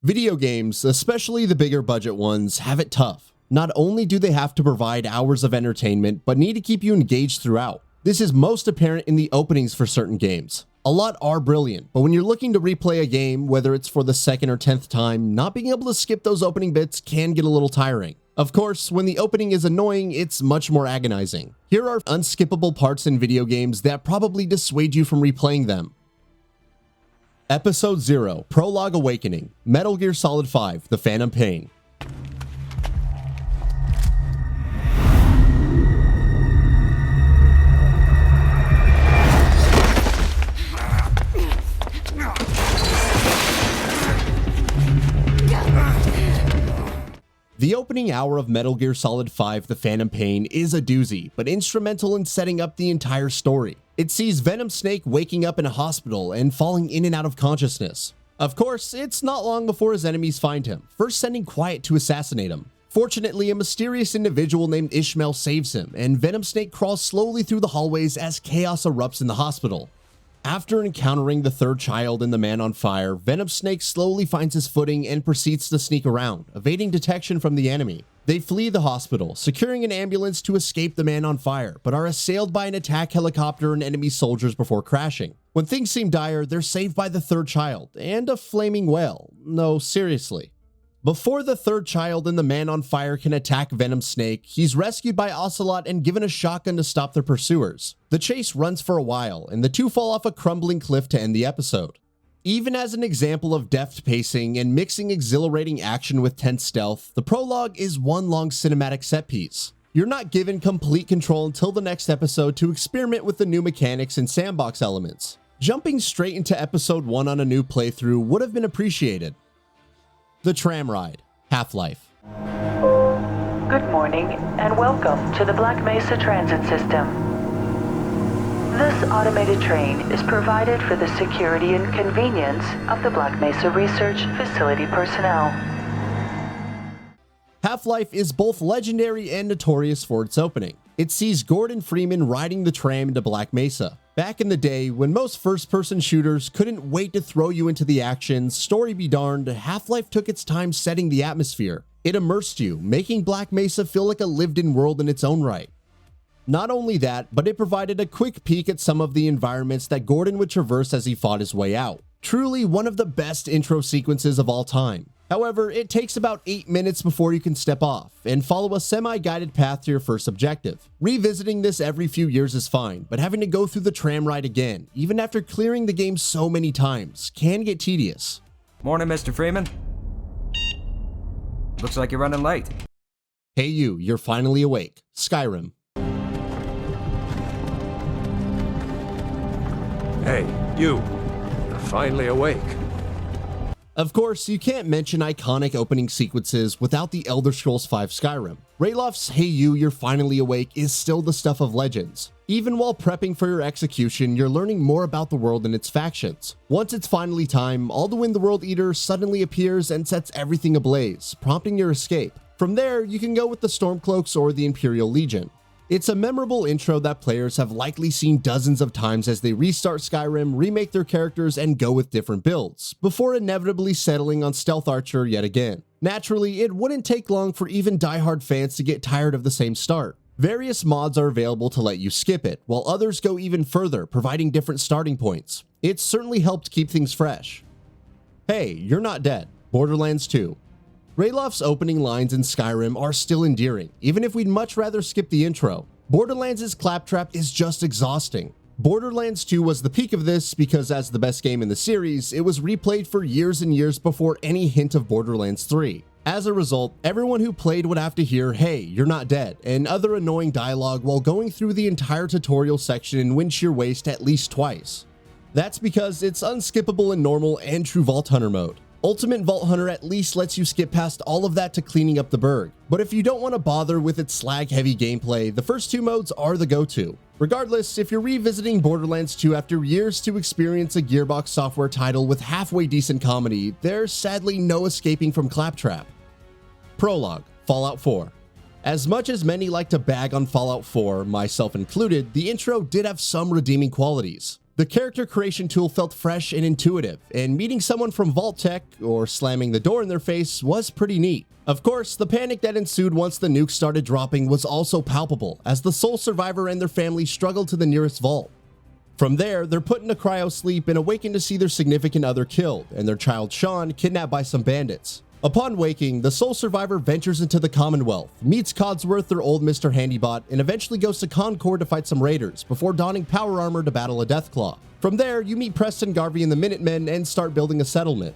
Video games, especially the bigger budget ones, have it tough. Not only do they have to provide hours of entertainment, but need to keep you engaged throughout. This is most apparent in the openings for certain games. A lot are brilliant, but when you're looking to replay a game, whether it's for the 2nd or 10th time, not being able to skip those opening bits can get a little tiring. Of course, when the opening is annoying, it's much more agonizing. Here are unskippable parts in video games that probably dissuade you from replaying them. Episode 0, Prologue Awakening, Metal Gear Solid 5, The Phantom Pain. The opening hour of Metal Gear Solid 5 The Phantom Pain is a doozy, but instrumental in setting up the entire story. It sees Venom Snake waking up in a hospital and falling in and out of consciousness. Of course, it's not long before his enemies find him, first sending Quiet to assassinate him. Fortunately, a mysterious individual named Ishmael saves him, and Venom Snake crawls slowly through the hallways as chaos erupts in the hospital. After encountering the third child and the man on fire, Venom Snake slowly finds his footing and proceeds to sneak around, evading detection from the enemy. They flee the hospital, securing an ambulance to escape the man on fire, but are assailed by an attack helicopter and enemy soldiers before crashing. When things seem dire, they're saved by the third child and a flaming whale. No, seriously. Before the third child and the man on fire can attack Venom Snake, he's rescued by Ocelot and given a shotgun to stop their pursuers. The chase runs for a while, and the two fall off a crumbling cliff to end the episode. Even as an example of deft pacing and mixing exhilarating action with tense stealth, the prologue is one long cinematic set piece. You're not given complete control until the next episode to experiment with the new mechanics and sandbox elements. Jumping straight into episode 1 on a new playthrough would have been appreciated. The Tram Ride, Half-Life. Good morning and welcome to the Black Mesa Transit System. This automated train is provided for the security and convenience of the Black Mesa Research Facility personnel. Half-Life is both legendary and notorious for its opening. It sees Gordon Freeman riding the tram into Black Mesa. Back in the day, when most first-person shooters couldn't wait to throw you into the action, story be darned, Half-Life took its time setting the atmosphere. It immersed you, making Black Mesa feel like a lived-in world in its own right. Not only that, but it provided a quick peek at some of the environments that Gordon would traverse as he fought his way out. Truly one of the best intro sequences of all time. However, it takes about 8 minutes before you can step off and follow a semi-guided path to your first objective. Revisiting this every few years is fine, but having to go through the tram ride again, even after clearing the game so many times, can get tedious. Morning, Mr. Freeman. Looks like you're running late. Hey you, you're finally awake. Skyrim. Hey, you. You're finally awake. Of course, you can't mention iconic opening sequences without the Elder Scrolls V Skyrim. Raloph's "Hey you, you're finally awake" is still the stuff of legends. Even while prepping for your execution, you're learning more about the world and its factions. Once it's finally time, Alduin the World Eater suddenly appears and sets everything ablaze, prompting your escape. From there, you can go with the Stormcloaks or the Imperial Legion. It's a memorable intro that players have likely seen dozens of times as they restart Skyrim, remake their characters, and go with different builds, before inevitably settling on Stealth Archer yet again. Naturally, it wouldn't take long for even diehard fans to get tired of the same start. Various mods are available to let you skip it, while others go even further, providing different starting points. It's certainly helped keep things fresh. Hey, you're not dead. Borderlands 2. Raloph's opening lines in Skyrim are still endearing, even if we'd much rather skip the intro. Borderlands' claptrap is just exhausting. Borderlands 2 was the peak of this because, as the best game in the series, it was replayed for years and years before any hint of Borderlands 3. As a result, everyone who played would have to hear "Hey, you're not dead" and other annoying dialogue while going through the entire tutorial section in wind shear waste at least twice. That's because it's unskippable in normal and true Vault Hunter mode. Ultimate Vault Hunter at least lets you skip past all of that to cleaning up the burg, but if you don't want to bother with its slag-heavy gameplay, the first two modes are the go-to. Regardless, if you're revisiting Borderlands 2 after years to experience a Gearbox Software title with halfway decent comedy, there's sadly no escaping from claptrap. Prologue, Fallout 4. As much as many like to bag on Fallout 4, myself included, the intro did have some redeeming qualities. The character creation tool felt fresh and intuitive, and meeting someone from Vault Tech, or slamming the door in their face, was pretty neat. Of course, the panic that ensued once the nukes started dropping was also palpable, as the sole survivor and their family struggled to the nearest vault. From there, they're put into cryo sleep and awaken to see their significant other killed, and their child Sean kidnapped by some bandits. Upon waking, the sole survivor ventures into the Commonwealth, meets Codsworth, their old Mr. Handybot, and eventually goes to Concord to fight some raiders, before donning power armor to battle a Deathclaw. From there, you meet Preston Garvey and the Minutemen and start building a settlement.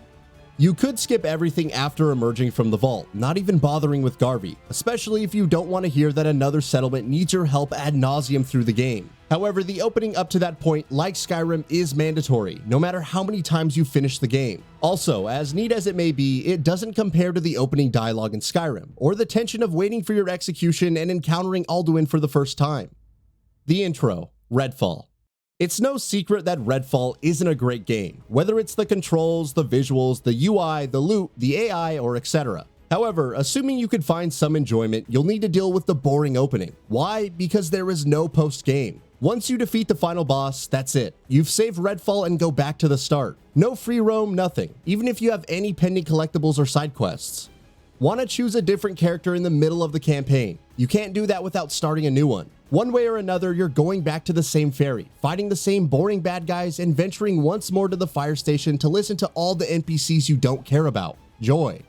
You could skip everything after emerging from the vault, not even bothering with Garvey, especially if you don't want to hear that another settlement needs your help ad nauseum through the game. However, the opening up to that point, like Skyrim, is mandatory, no matter how many times you finish the game. Also, as neat as it may be, it doesn't compare to the opening dialogue in Skyrim, or the tension of waiting for your execution and encountering Alduin for the first time. The intro, Redfall. It's no secret that Redfall isn't a great game, whether it's the controls, the visuals, the UI, the loot, the AI, or etc. However, assuming you could find some enjoyment, you'll need to deal with the boring opening. Why? Because there is no post-game. Once you defeat the final boss, that's it. You've saved Redfall and go back to the start. No free roam, nothing, even if you have any pending collectibles or side quests. Want to choose a different character in the middle of the campaign? You can't do that without starting a new one. One way or another, you're going back to the same ferry, fighting the same boring bad guys, and venturing once more to the fire station to listen to all the NPCs you don't care about. Joy.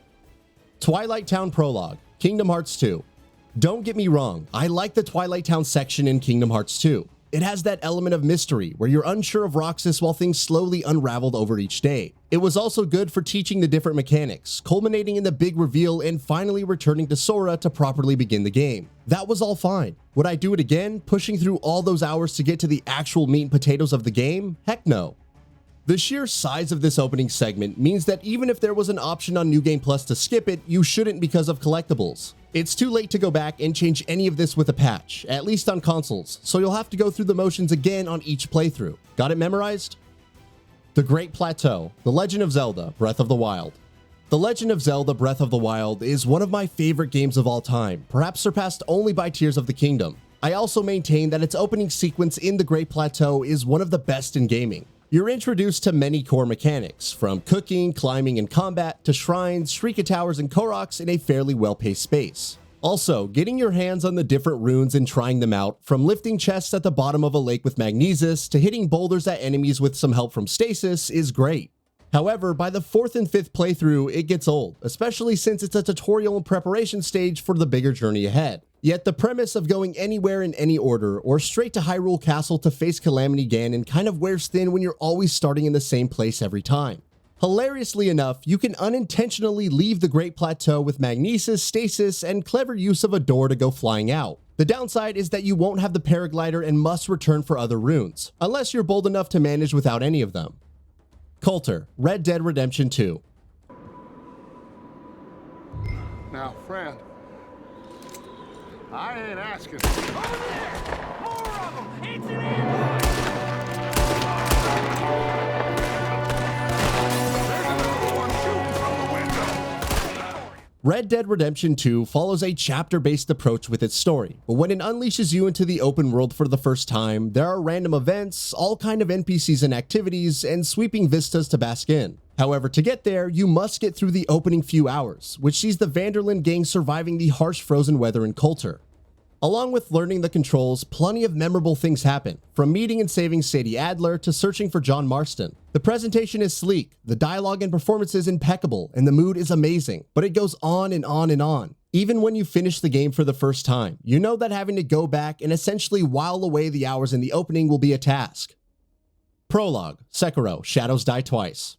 Twilight Town Prologue, Kingdom Hearts 2. Don't get me wrong, I like the Twilight Town section in Kingdom Hearts 2. It has that element of mystery where you're unsure of Roxas while things slowly unraveled over each day. It was also good for teaching the different mechanics, culminating in the big reveal and finally returning to Sora to properly begin the game. That was all fine. Would I do it again, pushing through all those hours to get to the actual meat and potatoes of the game? Heck no. The sheer size of this opening segment means that even if there was an option on New Game Plus to skip it, you shouldn't because of collectibles. It's too late to go back and change any of this with a patch, at least on consoles, so you'll have to go through the motions again on each playthrough. Got it memorized? The Great Plateau, The Legend of Zelda, Breath of the Wild. The Legend of Zelda Breath of the Wild is one of my favorite games of all time, perhaps surpassed only by Tears of the Kingdom. I also maintain that its opening sequence in the Great Plateau is one of the best in gaming. You're introduced to many core mechanics, from cooking, climbing, and combat, to shrines, Shrika Towers, and Koroks in a fairly well-paced space. Also, getting your hands on the different runes and trying them out, from lifting chests at the bottom of a lake with Magnesis to hitting boulders at enemies with some help from Stasis, is great. However, by the 4th and 5th playthrough, it gets old, especially since it's a tutorial and preparation stage for the bigger journey ahead. Yet the premise of going anywhere in any order, or straight to Hyrule Castle to face Calamity Ganon, kind of wears thin when you're always starting in the same place every time. Hilariously enough, you can unintentionally leave the Great Plateau with Magnesis, Stasis, and clever use of a door to go flying out. The downside is that you won't have the paraglider and must return for other runes, unless you're bold enough to manage without any of them. Coulter, Red Dead Redemption 2. Now, friend, I ain't asking. Over there! More of them! It's an ambush! There's another one shooting from the window. Red Dead Redemption 2 follows a chapter-based approach with its story, but when it unleashes you into the open world for the first time, there are random events, all kind of NPCs and activities, and sweeping vistas to bask in. However, to get there, you must get through the opening few hours, which sees the Vanderlyn gang surviving the harsh frozen weather in Coulter. Along with learning the controls, plenty of memorable things happen, from meeting and saving Sadie Adler to searching for John Marston. The presentation is sleek, the dialogue and performance is impeccable, and the mood is amazing, but it goes on and on and on. Even when you finish the game for the first time, you know that having to go back and essentially while away the hours in the opening will be a task. Prologue, Sekiro, Shadows Die Twice.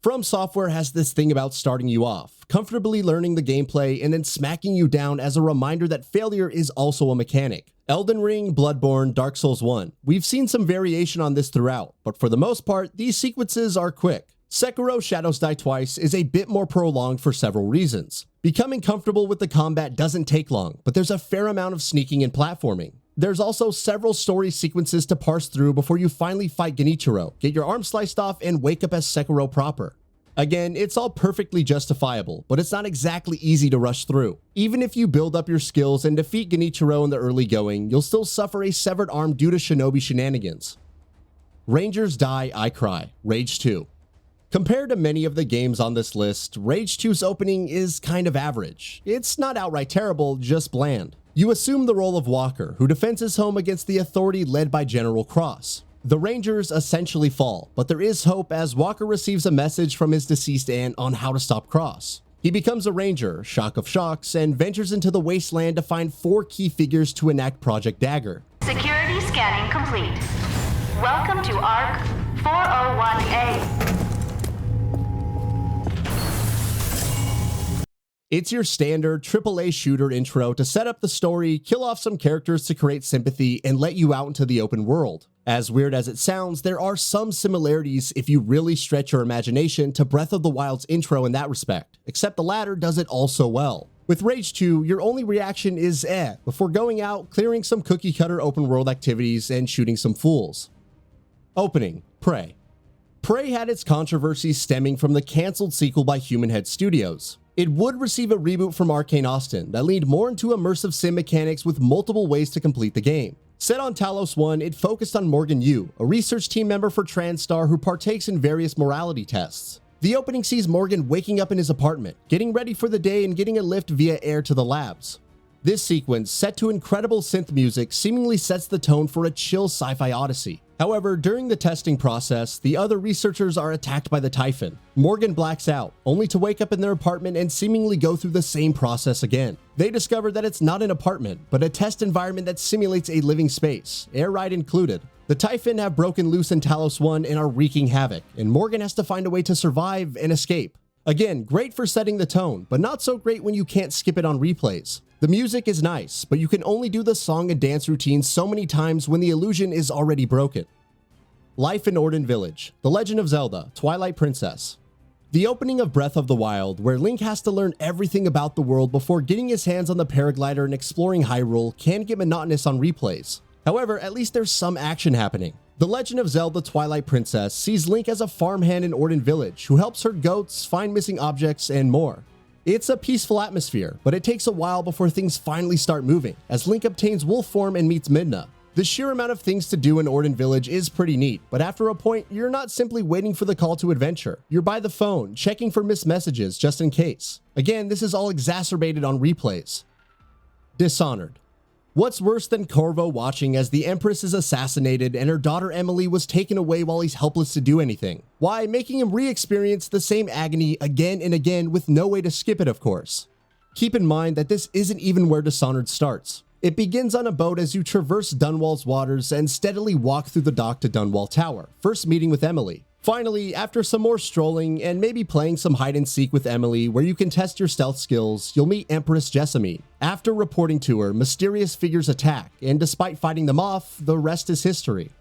From Software has this thing about starting you off, comfortably learning the gameplay, and then smacking you down as a reminder that failure is also a mechanic. Elden Ring, Bloodborne, Dark Souls 1. We've seen some variation on this throughout, but for the most part, these sequences are quick. Sekiro Shadows Die Twice is a bit more prolonged for several reasons. Becoming comfortable with the combat doesn't take long, but there's a fair amount of sneaking and platforming. There's also several story sequences to parse through before you finally fight Genichiro, get your arm sliced off, and wake up as Sekiro proper. Again, it's all perfectly justifiable, but it's not exactly easy to rush through. Even if you build up your skills and defeat Genichiro in the early going, you'll still suffer a severed arm due to shinobi shenanigans. Rangers Die, I Cry, Rage 2. Compared to many of the games on this list, Rage 2's opening is kind of average. It's not outright terrible, just bland. You assume the role of Walker, who defends his home against the authority led by General Cross. The Rangers essentially fall, but there is hope as Walker receives a message from his deceased aunt on how to stop Cross. He becomes a Ranger, shock of shocks, and ventures into the wasteland to find 4 key figures to enact Project Dagger. Security scanning complete. Welcome to ARC 401A. It's your standard AAA shooter intro to set up the story, kill off some characters to create sympathy, and let you out into the open world. As weird as it sounds, there are some similarities if you really stretch your imagination to Breath of the Wild's intro in that respect, except the latter does it all so well. With Rage 2, your only reaction is before going out, clearing some cookie-cutter open-world activities, and shooting some fools. Opening, Prey. Prey had its controversy stemming from the cancelled sequel by Human Head Studios. It would receive a reboot from Arcane Austin that leaned more into immersive sim mechanics with multiple ways to complete the game. Set on Talos 1, it focused on Morgan Yu, a research team member for TranStar who partakes in various morality tests. The opening sees Morgan waking up in his apartment, getting ready for the day and getting a lift via air to the labs. This sequence, set to incredible synth music, seemingly sets the tone for a chill sci-fi odyssey. However, during the testing process, the other researchers are attacked by the Typhon. Morgan blacks out, only to wake up in their apartment and seemingly go through the same process again. They discover that it's not an apartment, but a test environment that simulates a living space, air ride included. The Typhon have broken loose in Talos 1 and are wreaking havoc, and Morgan has to find a way to survive and escape. Again, great for setting the tone, but not so great when you can't skip it on replays. The music is nice, but you can only do the song and dance routine so many times when the illusion is already broken. Life in Orden Village, The Legend of Zelda, Twilight Princess. The opening of Breath of the Wild, where Link has to learn everything about the world before getting his hands on the paraglider and exploring Hyrule, can get monotonous on replays. However, at least there's some action happening. The Legend of Zelda Twilight Princess sees Link as a farmhand in Orden Village who helps herd goats, find missing objects, and more. It's a peaceful atmosphere, but it takes a while before things finally start moving, as Link obtains wolf form and meets Midna. The sheer amount of things to do in Orden Village is pretty neat, but after a point, you're not simply waiting for the call to adventure. You're by the phone, checking for missed messages just in case. Again, this is all exacerbated on replays. Dishonored. What's worse than Corvo watching as the Empress is assassinated and her daughter Emily was taken away while he's helpless to do anything? Why, making him re-experience the same agony again and again with no way to skip it, of course. Keep in mind that this isn't even where Dishonored starts. It begins on a boat as you traverse Dunwall's waters and steadily walk through the dock to Dunwall Tower, first meeting with Emily. Finally, after some more strolling and maybe playing some hide and seek with Emily where you can test your stealth skills, you'll meet Empress Jessamine. After reporting to her, mysterious figures attack, and despite fighting them off, the rest is history.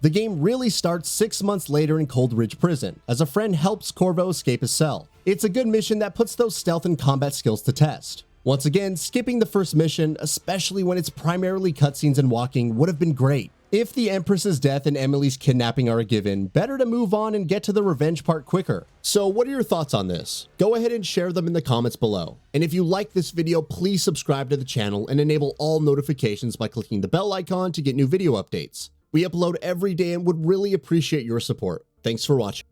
The game really starts 6 months later in Cold Ridge Prison, as a friend helps Corvo escape his cell. It's a good mission that puts those stealth and combat skills to test. Once again, skipping the first mission, especially when it's primarily cutscenes and walking, would have been great. If the Empress's death and Emily's kidnapping are a given, better to move on and get to the revenge part quicker. So what are your thoughts on this? Go ahead and share them in the comments below. And if you like this video, please subscribe to the channel and enable all notifications by clicking the bell icon to get new video updates. We upload every day and would really appreciate your support. Thanks for watching.